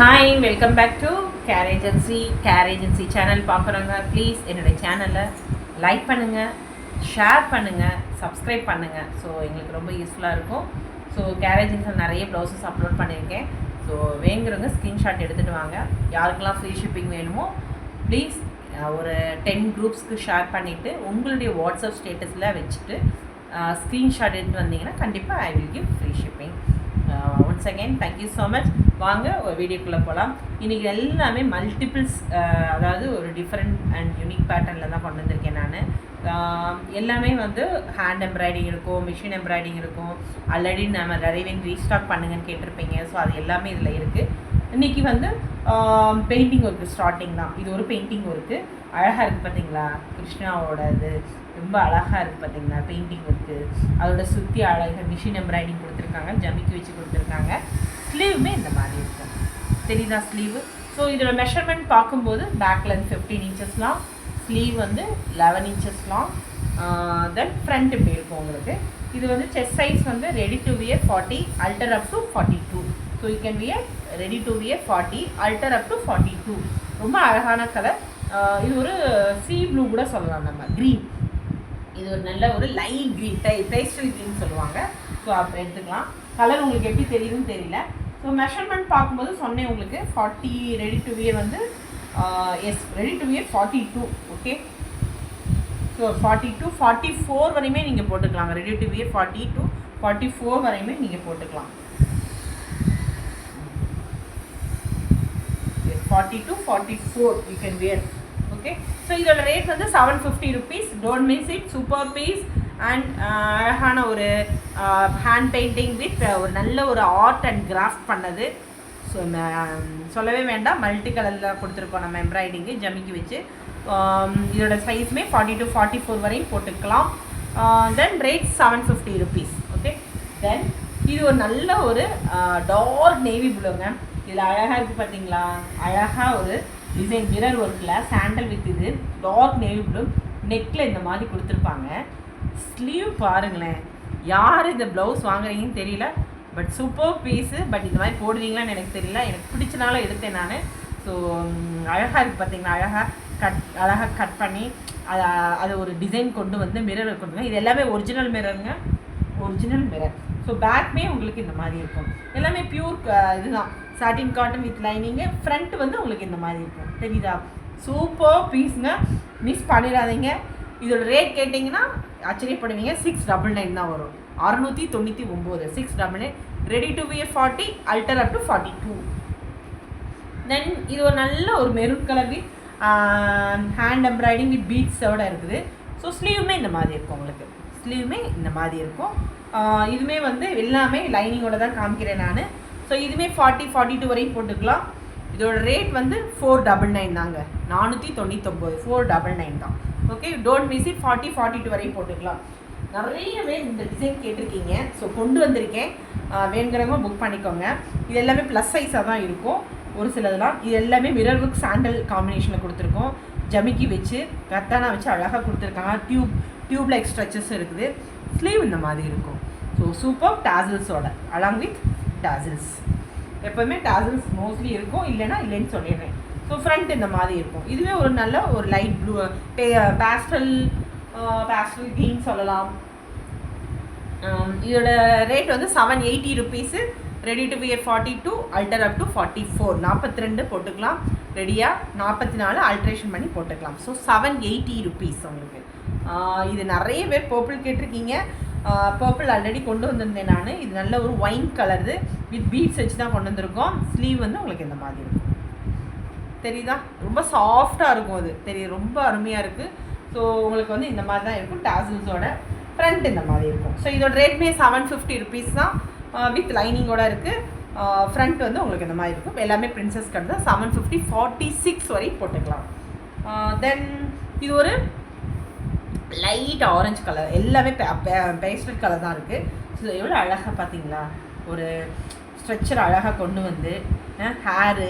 Hi, welcome back to care agency channel பார்க்குறவங்க please என்னுடைய சேனலை லைக் பண்ணுங்கள், ஷேர் பண்ணுங்கள், சப்ஸ்கிரைப் பண்ணுங்கள். ஸோ எங்களுக்கு ரொம்ப யூஸ்ஃபுல்லாக இருக்கும். ஸோ கேர் ஏஜென்சியில் நிறைய ப்ளவுசஸ் அப்லோட் பண்ணியிருக்கேன். ஸோ வேங்குறவங்க ஸ்க்ரீன்ஷாட் எடுத்துகிட்டு வாங்க. யாருக்கெல்லாம் ஃப்ரீ ஷிப்பிங் வேணுமோ ப்ளீஸ் ஒரு 10 குரூப்ஸ்க்கு ஷேர் பண்ணிவிட்டு உங்களுடைய வாட்ஸ்அப் ஸ்டேட்டஸில் வச்சுட்டு ஸ்க்ரீன்ஷாட் எடுத்து வந்தீங்கன்னா கண்டிப்பாக I will give free shipping. Once again thank you so much. வாங்க ஒரு வீடியோக்குள்ளே போகலாம். இன்றைக்கி எல்லாமே மல்டிபிள்ஸ், அதாவது ஒரு டிஃப்ரெண்ட் அண்ட் யூனிக் பேட்டர்னில் தான் கொண்டு வந்திருக்கேன் நான். எல்லாமே வந்து ஹேண்ட் எம்ப்ராய்டிங் இருக்கும், மிஷின் எம்ப்ராய்டிங் இருக்கும். ஆல்ரெடி நம்ம நிறைய ரீஸ்டாக் பண்ணுங்கன்னு கேட்டிருப்பீங்க. ஸோ அது எல்லாமே இதில் இருக்குது. இன்றைக்கி வந்து பெயிண்டிங் ஒர்க்கு ஸ்டார்டிங் தான். இது ஒரு பெயிண்டிங் ஒர்க்கு அழகாக இருக்குது பார்த்தீங்களா? கிருஷ்ணாவோட இது ரொம்ப அழகாக இருக்குது பார்த்தீங்களா? பெயிண்டிங் ஒர்க்கு அதோட சுற்றி அழகாக மிஷின் எம்ப்ராய்டிங் கொடுத்துருக்காங்க, ஜமிக்கி வச்சு கொடுத்துருக்காங்க. ஸ்லீவுமே இந்த மாதிரி இருக்கும், தெரியுதா ஸ்லீவு? ஸோ இதோட மெஷர்மெண்ட் பார்க்கும்போது பேக் லென்த் 15 இன்ச்சஸ்லாம், ஸ்லீவ் வந்து 11 இன்ச்சஸ்லாம், தென் ஃப்ரண்ட் இப்படி இருக்கும் உங்களுக்கு. இது வந்து செஸ்ட் சைஸ் வந்து ready to wear 40, alter up to 42. So you can wear ready to wear 40, alter up to 42. ரொம்ப அழகான கலர். இது ஒரு சீ ப்ளூ கூட சொல்லலாம், நம்ம க்ரீன். இது ஒரு நல்ல ஒரு லைட் க்ரீன், பேஸ்டல் க்ரீன் சொல்லுவாங்க. ஸோ அப்போ எடுத்துக்கலாம். கலர் உங்களுக்கு எப்படி தெரியுதுன்னு தெரியல. ஸோ மெஷர்மெண்ட் பார்க்கும்போது சொன்னேன் உங்களுக்கு 40 ரெடி டு வியர் வந்து S ready to wear 42. Okay, so 42 44 வரையுமே நீங்கள் போட்டுக்கலாங்க. ரெடி டு வியர் 40 to 44 வரையுமே நீங்கள் போட்டுக்கலாம். 40 to 44 you can wear. Okay, so இதோட ரேட் வந்து 750 rupees. Don't miss it. Super piece and அழகான ஒரு ஹேண்ட் பெயிண்டிங் வித் ஒரு நல்ல ஒரு ஆர்ட் அண்ட் கிராஃப்ட் பண்ணது. ஸோ சொல்லவே வேண்டாம், மல்டி கலரில் கொடுத்துருக்கோம் நம்ம எம்ப்ராய்டிங்கு ஜமிக்கி வச்சு. இதோட சைஸுமே 40 to 44 வரையும் போட்டுக்கலாம். தென் ரேட் 750 ருபீஸ். ஓகே, தென் இது ஒரு நல்ல ஒரு டார்க் நேவி ப்ளூங்க. இதில் அழகாக இருக்குது பார்த்தீங்களா? அழகாக ஒரு டிசைன் மிரர் ஒர்க்கில் சாண்டல் வித் இது டார்க் நேவி ப்ளூ நெக்கில் இந்த மாதிரி கொடுத்துருப்பாங்க. ஸ்லீவ் பாருங்களேன். யார் இந்த ப்ளவுஸ் வாங்குறீங்கன்னு தெரியல, பட் சூப்பர் பீஸு. பட் இந்த மாதிரி போடுவீங்களான்னு எனக்கு தெரியல, எனக்கு பிடிச்சனால எடுத்தேன் நான். ஸோ அழகாக இருக்குது பார்த்தீங்களா? அழகாக கட் பண்ணி அது ஒரு டிசைன் கொண்டு வந்து மிரர் கொண்டு. இது எல்லாமே ஒரிஜினல் மிரருங்க, ஒரிஜினல் மிரர். ஸோ பேக்மே உங்களுக்கு இந்த மாதிரி இருக்கும். எல்லாமே பியூர் இதுதான், சாட்டின் காட்டன் வித் லைனிங்கு. ஃப்ரண்ட் வந்து உங்களுக்கு இந்த மாதிரி இருக்கும், தெரியுதா? சூப்பர் பீஸுங்க, மிஸ் பண்ணிடாதீங்க. இதோட ரேட் கேட்டிங்கன்னா ஆச்சரியப்படுவீங்க. 699 தான் வரும். 699, 699. Ready to wear 40, alter up to 42. Then இது ஒரு நல்ல ஒரு maroon colour with hand embroidery with பீட்ஸோடு இருக்குது. ஸோ ஸ்லீவுமே இந்த மாதிரி இருக்கும் உங்களுக்கு. ஸ்லீவுமே இந்த மாதிரி இருக்கும். இதுவுமே வந்து எல்லாமே லைனிங்கோட தான் காமிக்கிறேன் நான். ஸோ இதுவுமே 40, 42 வரையும் போட்டுக்கலாம். இதோட ரேட் வந்து 499 தாங்க. 499, 499 தான். Okay, don't miss it. 40, 42 வரையும் போட்டுக்கலாம். நிறைய பேர் இந்த டிசைன் கேட்டிருக்கீங்க. ஸோ கொண்டு வந்திருக்கேன், வேணுங்கிறவங்க புக் பண்ணிக்கோங்க. இது எல்லாமே ப்ளஸ் சைஸாக தான் இருக்கும் ஒரு சிலதெல்லாம். இது எல்லாமே மிரர் ஒர்க் சாண்டல் காம்பினேஷனில் கொடுத்துருக்கோம். ஜமிக்கி வச்சு கத்தானா வச்சு அழகாக கொடுத்துருக்காங்க. டியூப் லைக் ஸ்ட்ரெச்சஸ் இருக்குது. ஸ்லீவ் இந்த மாதிரி இருக்கும். ஸோ சூப்பர் டாசில்ஸோட, அலாங் வித் டாசில்ஸ். எப்போவுமே டாசில்ஸ் மோஸ்ட்லி இருக்கும், இல்லைன்னா இல்லைன்னு சொல்லிடுறேன். ஸோ ஃப்ரண்ட் இந்த மாதிரி இருக்கும். இதுவே ஒரு நல்ல ஒரு லைட் ப்ளூ பேஸ்டல் க்ரீன் சொல்லலாம். இதோட ரேட் வந்து 780 rupees. Ready to wear 42, அல்டர் up to 44. 42 போட்டுக்கலாம். ரெடியாக 44 ஆல்ட்ரேஷன் பண்ணி போட்டுக்கலாம். ஸோ 780 ருபீஸ் உங்களுக்கு. இது நிறைய பேர் பர்பிள் கேட்டிருக்கீங்க. பர்பிள் ஆல்ரெடி கொண்டு வந்திருந்தேன் நான். இது நல்ல ஒரு ஒயின் கலரு வித் பீட்ஸ் வச்சு தான் கொண்டு வந்திருக்கோம். ஸ்லீவ் வந்து உங்களுக்கு இந்த மாதிரி இருக்கும், தெரியுதா? ரொம்ப சாஃப்டாக இருக்கும் அது, தெரியுது? ரொம்ப அருமையாக இருக்குது. ஸோ உங்களுக்கு வந்து இந்த மாதிரி தான் இருக்கும். டாசில்ஸோட ஃப்ரண்ட் இந்த மாதிரி இருக்கும். ஸோ இதோட ரேட்மே 750 ருபீஸ் தான், வித் லைனிங்கோட இருக்குது. ஃப்ரண்ட் வந்து உங்களுக்கு இந்த மாதிரி இருக்கும். எல்லாமே பிரின்சஸ் கட் தான். 750, 46 வரையும் போட்டுக்கலாம். தென் இது ஒரு லைட் ஆரஞ்சு கலர். எல்லாமே பேஸ்டல் கலர் தான் இருக்குது. ஸோ எவ்வளோ அழகாக பார்த்தீங்களா? ஒரு ஸ்ட்ரெச்சர் அழகாக கொண்டு வந்து ஹேரு,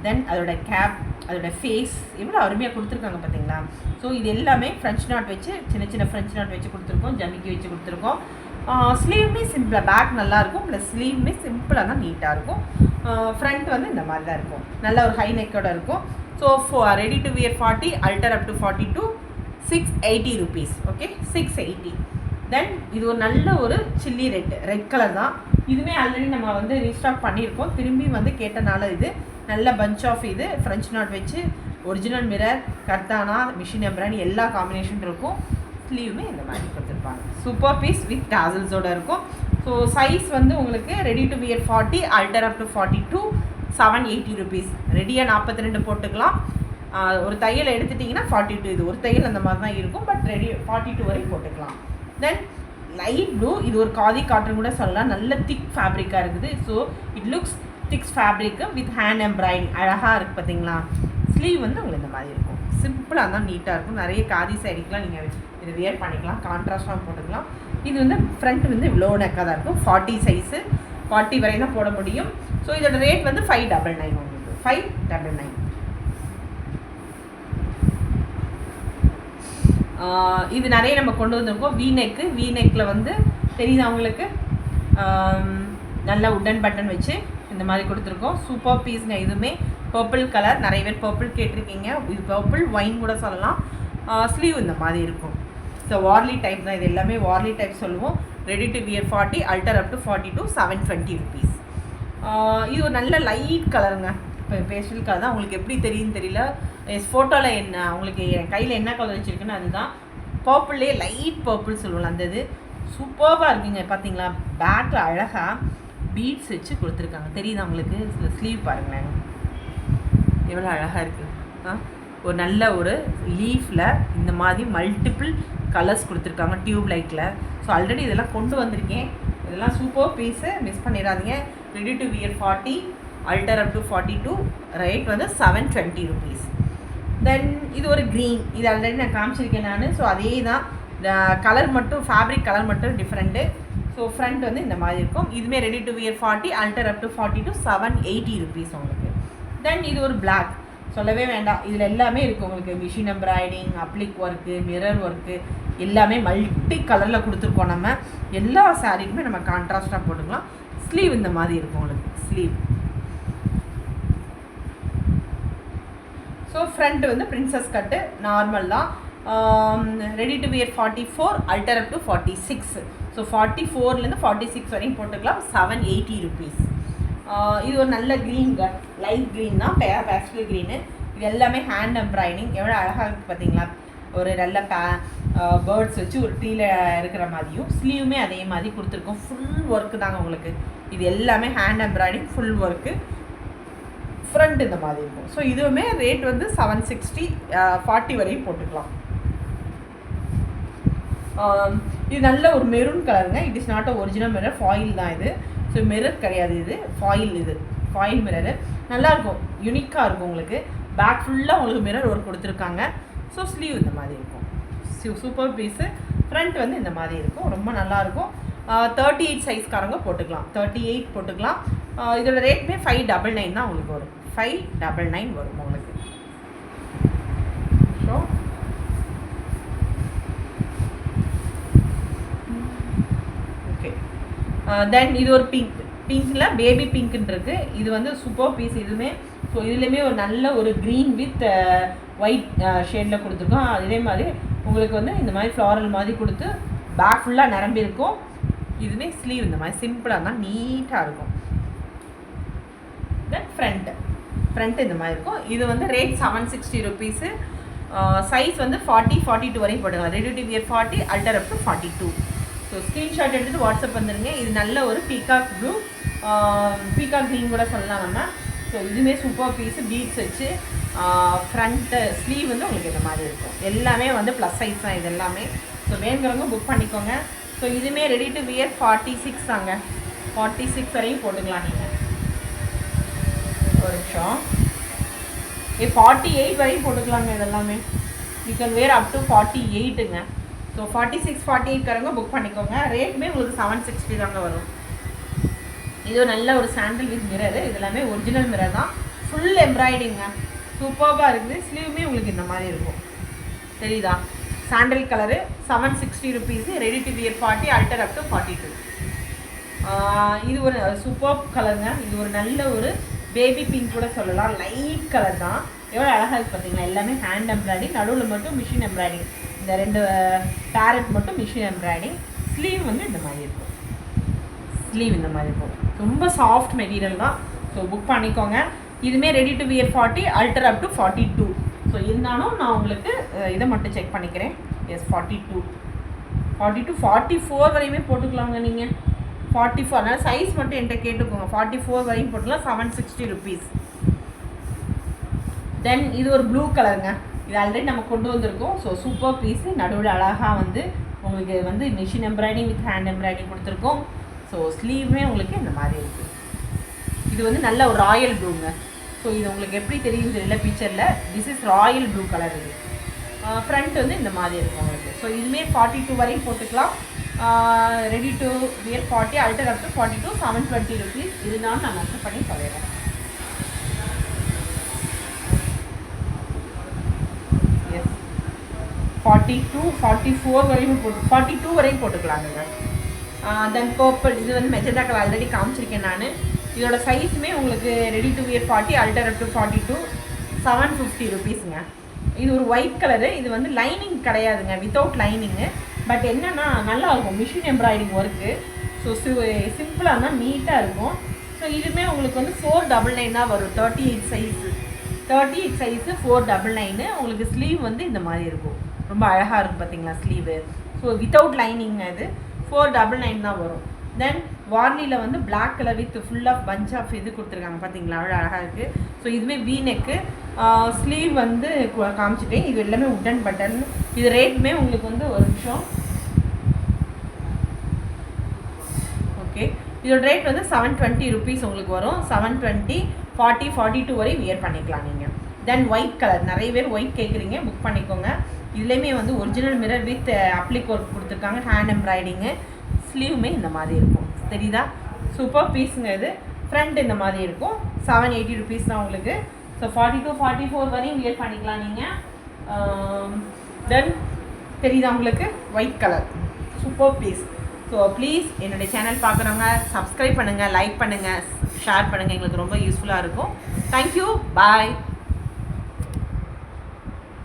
தென் அதோட கேப், அதோட ஃபேஸ் எவ்வளோ அருமையாக கொடுத்துருக்காங்க பார்த்தீங்களா? ஸோ இது எல்லாமே ஃப்ரெஞ்ச் நாட் வச்சு, சின்ன சின்ன ஃப்ரெஞ்ச் நாட் வச்சு கொடுத்துருக்கோம், ஜமிக்கி வச்சு கொடுத்துருக்கோம். ஸ்லீவுமே சிம்பிளாக பேக் நல்லாயிருக்கும், ப்ளஸ் ஸ்லீவுமே சிம்பிளாக தான் நீட்டாக இருக்கும். ஃப்ரண்ட் வந்து இந்த மாதிரி தான் இருக்கும், நல்ல ஒரு ஹை நெக்கோட இருக்கும். So ready to wear 40, alter up to 42, 680 rupees. Okay, 680. தென் இது ஒரு நல்ல ஒரு சில்லி ரெட் கலர் தான். இதுவுமே ஆல்ரெடி நம்ம வந்து ரீஸ்டாக் பண்ணியிருக்கோம், திரும்பி வந்து கேட்டனால இது நல்ல பஞ்ச் ஆஃப் இது ஃப்ரெஞ்ச் நாட் வச்சு ஒரிஜினல் மிரர், கர்தானா, மிஷின் எம்ப்ராய்டரி எல்லா காம்பினேஷன் இருக்கும். ஸ்லீவுமே இந்த மாதிரி கொடுத்துருப்பாங்க. சூப்பர் பீஸ் வித் டாசல்ஸோடு இருக்கும். ஸோ சைஸ் வந்து உங்களுக்கு ready to wear 40, alter up to 42, 780 rupees. ரெடியாக 42 போட்டுக்கலாம். ஒரு தையல் எடுத்துட்டிங்கன்னா 42, இது ஒரு தையல் அந்த மாதிரி தான் இருக்கும், பட் ரெடி 42 வரைக்கும் போட்டுக்கலாம். தென் லைட் ப்ளூ, இது ஒரு காதி காட்டன் கூட சொல்லலாம், நல்ல திக் ஃபேப்ரிக்காக இருக்குது. So it looks thick fabric with hand embroidering அழகாக இருக்குது பார்த்தீங்களா. ஸ்லீவ் வந்து உங்களுக்கு இந்த மாதிரி இருக்கும், சிம்பிளாக தான் நீட்டாக இருக்கும். நிறைய காதி சைடுக்கெலாம் நீங்கள் இது வியர் பண்ணிக்கலாம், கான்ட்ராஸ்டாக போட்டுக்கலாம். இது வந்து ஃப்ரண்ட் வந்து இவ்வளோ நெக்காக தான் இருக்கும், 40 சைஸு, 40 வரை தான் போட முடியும். ஸோ இதோட ரேட் வந்து 599 உங்களுக்கு, 599. இது நிறைய நம்ம கொண்டு வந்திருக்கோம். வீநெக்கில் வந்து தெரியுது அவங்களுக்கு, நல்ல உட்டன் பட்டன் வச்சு இந்த மாதிரி கொடுத்துருக்கோம். சூப்பர் பீஸுங்க. இதுவுமே பர்பிள் கலர், நிறைய பேர் பர்பிள் கேட்டிருக்கீங்க, இது பர்பிள் ஒயின் கூட சொல்லலாம். ஸ்லீவ் இந்த மாதிரி இருக்கும். ஸோ வார்லி டைப் தான், இது எல்லாமே வார்லி டைப் சொல்லுவோம். Ready to wear 40, alter up to 42, 720 rupees. இது ஒரு நல்ல லைட் கலருங்க, இப்போ பேஸ்டல் கலர் தான். உங்களுக்கு எப்படி தெரியுதுன்னு தெரியல, ஃபோட்டோவில் என்ன உங்களுக்கு என் கையில் என்ன கலர் வச்சுருக்குன்னு அதுதான். பர்பிள்லேயே லைட் பர்பிள் சொல்லுவோம், அந்த இது சூப்பராக இருக்குங்க. பார்த்தீங்களா, பேக்கில் அழகாக பீட்ஸ் வச்சு கொடுத்துருக்காங்க, தெரியுதா உங்களுக்கு. ஸ்லீவ் பாருங்களேன் எவ்வளோ அழகாக இருக்குது. ஒரு நல்ல ஒரு லீஃபில் இந்த மாதிரி மல்டிபிள் கலர்ஸ் கொடுத்துருக்காங்க டியூப் லைட்டில். ஸோ ஆல்ரெடி இதெல்லாம் கொண்டு வந்திருக்கேன், இதெல்லாம் சூப்பர் பீஸு, மிஸ் பண்ணிடாதீங்க. Ready to wear 40, alter up to 42, rate வந்து 720 rupees. தென் இது ஒரு க்ரீன், இது ஆல்ரெடி நான் காமிச்சிருக்கேன் நான். ஸோ அதே தான், கலர் மட்டும் ஃபேப்ரிக் கலர் மட்டும் டிஃப்ரெண்ட்டு. ஸோ ஃப்ரண்ட் வந்து இந்த மாதிரி இருக்கும். இதுவுமே ready to wear 40, alter up to 42, 780 rupees உங்களுக்கு. தென் இது ஒரு பிளாக், சொல்லவே வேண்டாம், இதில் எல்லாமே இருக்குது உங்களுக்கு. Machine embroidering, அப்ளிக் work, mirror work எல்லாமே மல்டி கலரில் கொடுத்துருக்கோம். நம்ம எல்லா சாரீக்குமே நம்ம கான்ட்ராஸ்டாக போட்டுக்கலாம். ஸ்லீவ் இந்த மாதிரி இருக்கும் உங்களுக்கு, ஸ்லீவ். ஸோ ஃப்ரண்ட் வந்து பிரின்சஸ் கட்டு நார்மல் தான். Ready to wear 44, alter up to 46. So 44லேருந்து 46 வரைக்கும் போட்டுக்கலாம். 780 rupees. இது ஒரு நல்ல க்ரீனுங்க, லைட் க்ரீன் தான், பேஸ்டல் க்ரீனு. இது எல்லாமே ஹேண்ட் எம்ப்ராய்டிங் எவ்வளோ அழகாக இருக்குது பார்த்தீங்களா. ஒரு நல்ல பேர்ட்ஸ் வச்சு ஒரு ட்ரீல இருக்கிற மாதிரியும், ஸ்லீவுமே அதே மாதிரி கொடுத்துருக்கோம். ஃபுல் ஒர்க்கு தாங்க உங்களுக்கு. இது எல்லாமே hand embroidering, full work. Front இந்த மாதிரி இருக்கும். ஸோ இதுவுமே ரேட் வந்து 760, 40 வரையும் போட்டுக்கலாம். இது நல்ல ஒரு மெரூன் கலருங்க. It is not a original mirror, foil தான் இது. ஸோ மிரர் கிடையாது, இது ஃபாயில், இது ஃபாயில் மிரரு. நல்லாயிருக்கும், யூனிக்காக இருக்கும் உங்களுக்கு. பேக் ஃபுல்லாக உங்களுக்கு மிரர் ஒர்க் கொடுத்துருக்காங்க. ஸோ ஸ்லீவ் இந்த மாதிரி இருக்கும், சூப்பர் பீஸு. ஃப்ரண்ட் வந்து இந்த மாதிரி இருக்கும், ரொம்ப நல்லாயிருக்கும். 38 சைஸ்காரங்க போட்டுக்கலாம், 38 போட்டுக்கலாம். இதோட ரேட்டுமே 599 தான் உங்களுக்கு வரும், 599 வரும் உங்களுக்கு. So okay. தென் இது ஒரு பிங்க்கில் பேபி பிங்க்குன்னு இருக்குது. இது வந்து சூப்பர் பீஸ் இதுவுமே. ஸோ இதுலேயுமே ஒரு நல்ல ஒரு க்ரீன் வித் ஒயிட் ஷேடில் கொடுத்துருக்கோம். இதே மாதிரி உங்களுக்கு வந்து இந்த மாதிரி ஃப்ளாரல் மாதிரி கொடுத்து பேக் ஃபுல்லாக நிரம்பி இருக்கும். இதுவே ஸ்லீவ் இந்த மாதிரி சிம்பிளாக தான் நீட்டாக இருக்கும். தென் ஃப்ரண்ட் இந்த மாதிரி இருக்கும். இது வந்து ரேட் 760 rupees. சைஸ் வந்து 40, 42 வரையும் போட்டுக்கலாம். Ready to wear 40, alter up to 42. So screenshot எடுத்துகிட்டு வாட்ஸ்அப் வந்துடுங்க. இது நல்ல ஒரு பீகாக் ப்ளூ, பீகாக் க்ரீன் கூட சொல்லலாம் நம்ம. ஸோ இதுவுமே சூப்பர் பீஸு, பீட்ஸ் வச்சு. ஃப்ரண்ட்டு ஸ்லீவ் வந்து உங்களுக்கு இந்த மாதிரி இருக்கும். எல்லாமே வந்து ப்ளஸ் சைஸ் தான் இது எல்லாமே. ஸோ வேணுங்கிறவங்க புக் பண்ணிக்கோங்க. ஸோ இதுவுமே ரெடி டு வியர் 46 தாங்க, 46 வரையும் போட்டுக்கலாம் நீங்கள். ஒரு நிமிஷம், 48 வரையும் போட்டுக்கலாங்க இதெல்லாமே. You can wear up to 48ங்க. ஸோ 46, 48காரங்க புக் பண்ணிக்கோங்க. ரேட்டுமே உங்களுக்கு 760 தாங்க வரும். இது நல்ல ஒரு சாண்டில் வித் மிரரு. இது எல்லாமே ஒரிஜினல் மிரர் தான், ஃபுல் எம்ப்ராய்டிங்க, சூப்பராக இருக்குது. ஸ்லீவுமே உங்களுக்கு இந்த மாதிரி இருக்கும், தெரியுதா. Sandal colour 760 rupees. Ready to wear 40, alter up to 42. இது ஒரு சூப்பர் கலருங்க. இது ஒரு நல்ல ஒரு பேபி பிங்க் கூட சொல்லலாம். லைட் கலர் தான். எவ்வளோ அழகாக இருக்குது பார்த்தீங்களா. எல்லாமே ஹேண்ட் எம்ப்ராய்டிங், நடுவில் மட்டும் மிஷின் எம்ப்ராய்டிங். இந்த 2 பேரட் மட்டும் மிஷின் எம்ப்ராய்டிங். ஸ்லீவ் வந்து இந்த மாதிரி இருக்கும். ஸ்லீவ் இந்த மாதிரி இருக்கும். ரொம்ப சாஃப்ட் மெட்டீரியல் தான். ஸோ புக் பண்ணிக்கோங்க. இதுவுமே ready to wear 40, alter up to 42. So இருந்தாலும் நான் உங்களுக்கு இதை மட்டும் செக் பண்ணிக்கிறேன். எஸ் 42, 44 வரையுமே போட்டுக்கலாங்க நீங்கள். 44, அதனால் சைஸ் மட்டும் என்கிட்ட கேட்டுக்கோங்க. 44 வரையும் போட்டுக்கலாம். 760 ருபீஸ். தென் இது ஒரு ப்ளூ கலருங்க. இது ஆல்ரெடி நம்ம கொண்டு வந்திருக்கோம். So super piece. நடுவில் அழகாக வந்து உங்களுக்கு வந்து machine embroidering with hand embroidering கொடுத்துருக்கோம். ஸோ ஸ்லீவுமே உங்களுக்கு இந்த மாதிரி இருக்குது. இது வந்து நல்ல ஒரு ராயல் ப்ளூங்க. ஸோ இது உங்களுக்கு எப்படி தெரியும் தெரியல பிக்சரில். This is Royal blue colour. இது ஃப்ரண்ட் வந்து இந்த மாதிரி இருக்கும் உங்களுக்கு. ஸோ இதுவுமே 42 வரையும் போட்டுக்கலாம். Ready to wear 40, alter up to 42, 720 rupees. இதுதான் நான் மென்ஷன் பண்ணி சொல்லிடுறேன். எஸ் 42, 44 வரையும் 42 வரையும் போட்டுக்கலாங்க. தென் பர்பிள். இது வந்து மெஜந்தா கலர் ஆல்ரெடி காமிச்சிருக்கேன் நான். இதோட சைஸுமே உங்களுக்கு ready to wear 40, alter up to 42, 750 ருபீஸுங்க. இது ஒரு ஒயிட் கலரு. இது வந்து லைனிங் கிடையாதுங்க, வித்தவுட் லைனிங்கு. பட் என்னென்னா நல்லா இருக்கும் மிஷின் எம்ப்ராய்டிங் ஒர்க்கு. ஸோ சிம்பிளாக இருந்தால் நீட்டாக இருக்கும். ஸோ இதுவுமே உங்களுக்கு வந்து 499 தான் வரும். 38 சைஸு 499. உங்களுக்கு ஸ்லீவ் வந்து இந்த மாதிரி இருக்கும். ரொம்ப அழகாக இருக்கும் பார்த்தீங்களா ஸ்லீவு. ஸோ வித்தவுட் லைனிங் இது 499 தான் வரும். தென் வார்னியில் வந்து black colour with full of punch of இது கொடுத்துருக்காங்க பார்த்தீங்களா, அவ்வளோ அழகாக இருக்குது. ஸோ இதுவுமே வீ நெக்கு. ஸ்லீவ் வந்து காமிச்சிட்டேன். இது எல்லாமே உட்டன் பட்டன். இது ரேட்டுமே உங்களுக்கு வந்து ஒரு நிமிஷம். ஓகே, இதோட ரேட் வந்து 720 ருபீஸ் உங்களுக்கு வரும். 720, 40, 42 வரை வியர் பண்ணிக்கலாம் நீங்கள். தென் ஒயிட் கலர். நிறைய பேர் ஒயிட் கேட்குறீங்க, புக் பண்ணிக்கோங்க. இதுலேயுமே வந்து ஒரிஜினல் மிரர் வித் அப்ளிக் ஒர்க் கொடுத்துருக்காங்க, ஹேண்ட் எம்ப்ராய்டிங்கு. ஸ்லீவுமே இந்த மாதிரி இருக்கும். தெரியுதா? சூப்பர் பீஸுங்க இது. ஃப்ரண்ட் இந்த மாதிரி இருக்கும். 780 ருபீஸ் தான் உங்களுக்கு. ஸோ 42, 44 வரையும் வியர் பண்ணிக்கலாம் நீங்கள். தென் தெரியுதா உங்களுக்கு? White colour super piece. So please என்னுடைய சேனல் பார்க்குறவங்க சப்ஸ்கிரைப் பண்ணுங்கள், லைக் பண்ணுங்கள், ஷேர் பண்ணுங்கள். எங்களுக்கு ரொம்ப யூஸ்ஃபுல்லாக இருக்கும். தேங்க்யூ, பாய்.